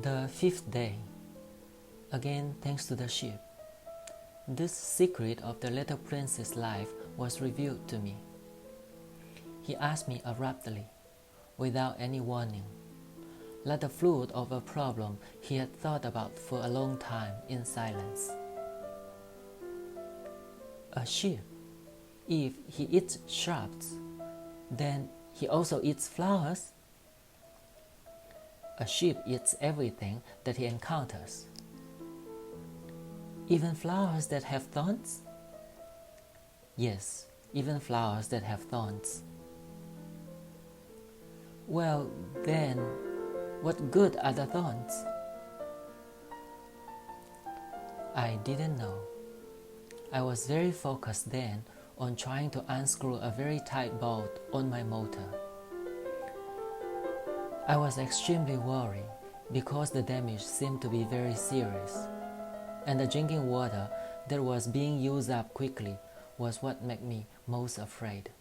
The fifth day. Again, thanks to the sheep. This secret of the little prince's life was revealed to me. He asked me abruptly, without any warning, like the flood of a problem he had thought about for a long time in silence. A sheep, if he eats shrubs, then he also eats flowers? A sheep eats everything that he encounters. Even flowers that have thorns? Yes, even flowers that have thorns. Well, then, what good are the thorns? I didn't know. I was very focused then on trying to unscrew a very tight bolt on my motor. I was extremely worried because the damage seemed to be very serious, and the drinking water that was being used up quickly was what made me most afraid.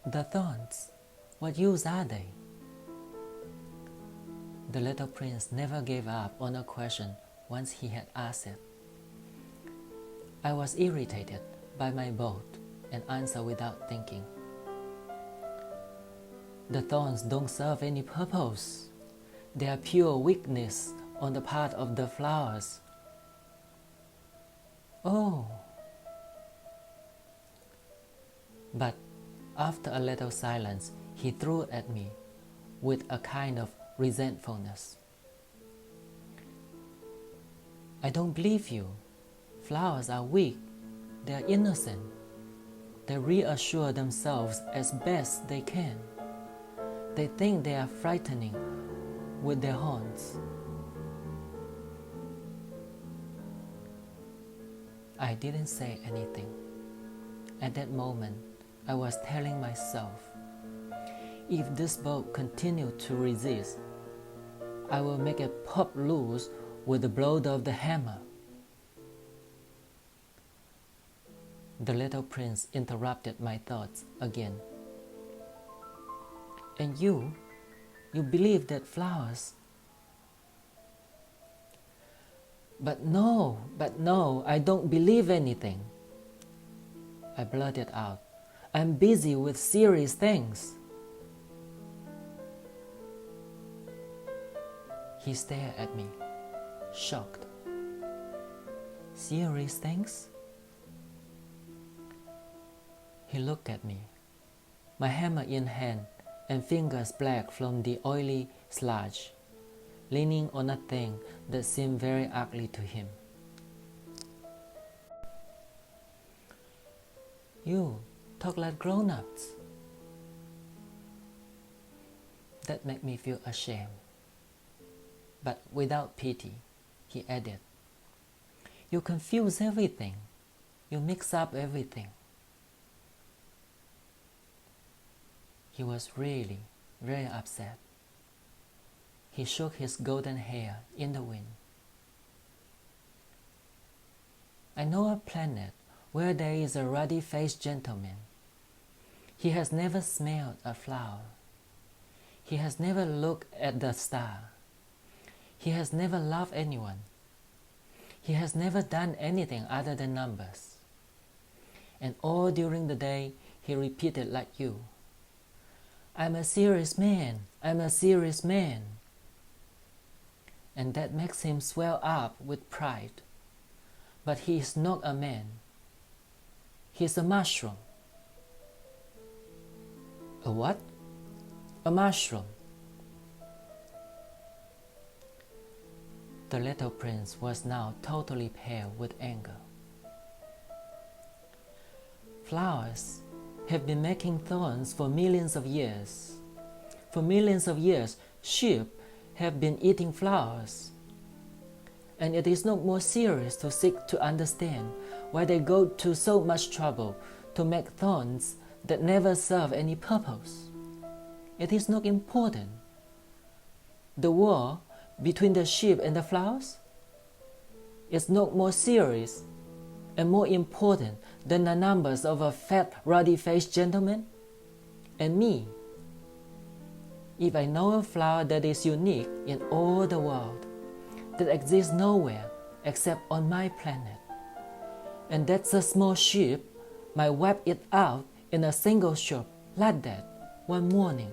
The thorns, what use are they? The little prince never gave up on a question once he had asked it. I was irritated by my boat and answered without thinking. The thorns don't serve any purpose. They are pure weakness on the part of the flowers. Oh. But after a little silence, he threw at me with a kind of resentfulness. I don't believe you. Flowers are weak. They are innocent. They reassure themselves as best they can. They think they are frightening with their horns. I didn't say anything. At that moment, I was telling myself, if this boat continued to resist, I will make it pop loose with the blow of the hammer. The little prince interrupted my thoughts again. And you believe that flowers? But no, I don't believe anything. I blurted out. I'm busy with serious things. He stared at me, shocked. Serious things? He looked at me, my hammer in hand and fingers black from the oily sludge, leaning on a thing that seemed very ugly to him. You talk like grown-ups. That made me feel ashamed. But without pity, he added, you confuse everything. You mix up everything. He was really very upset. He shook his golden hair in the wind. I know a planet where there is a ruddy-faced gentleman. He has never smelled a flower. He has never looked at the star. He has never loved anyone. He has never done anything other than numbers. And all during the day he repeated like you, I'm a serious man, I'm a serious man. And that makes him swell up with pride. But he is not a man. He is a mushroom. A what? A mushroom. The little prince was now totally pale with anger. Flowers have been making thorns for millions of years. For millions of years, sheep have been eating flowers. And it is not more serious to seek to understand why they go to so much trouble to make thorns that never serve any purpose. It is not important. The war between the sheep and the flowers is not more serious and more important than the numbers of a fat, ruddy-faced gentleman and me. If I know a flower that is unique in all the world, that exists nowhere except on my planet, and that a small sheep might wipe it out in a single shot like that one morning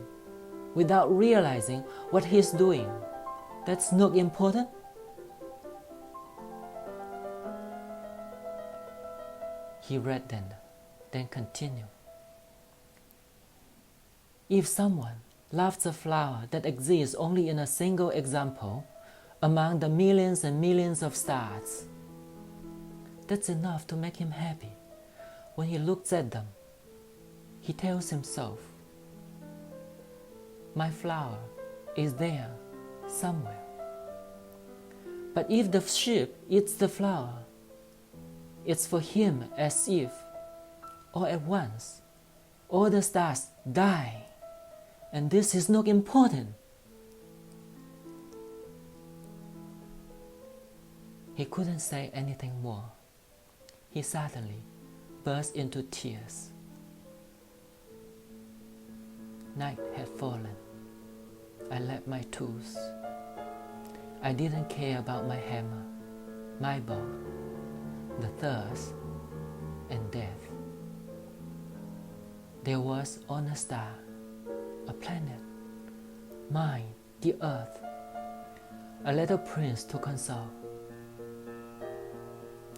without realizing what he's doing, that's not important? He read then continued. If someone loves a flower that exists only in a single example among the millions and millions of stars, that's enough to make him happy. When he looks at them, he tells himself, my flower is there somewhere. But if the sheep eats the flower, it's for him as if, all at once, all the stars die, and this is not important. He couldn't say anything more. He suddenly burst into tears. Night had fallen. I left my tools. I didn't care about my hammer, my bow, the thirst, and death. There was on a star, a planet, mine, the earth, a little prince to console.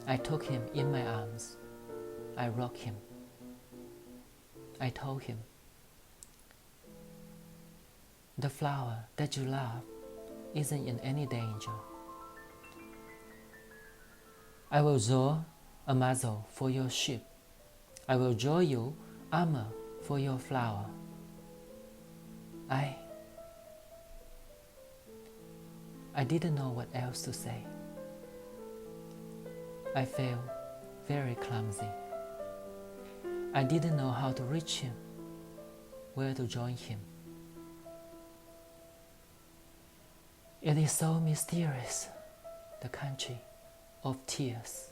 I took him in my arms. I rocked him. I told him, the flower that you love isn't in any danger. I will draw a muzzle for your ship. I will draw you armor for your flower. I didn't know what else to say. I felt very clumsy. I didn't know how to reach him, where to join him. It is so mysterious, the country of tears.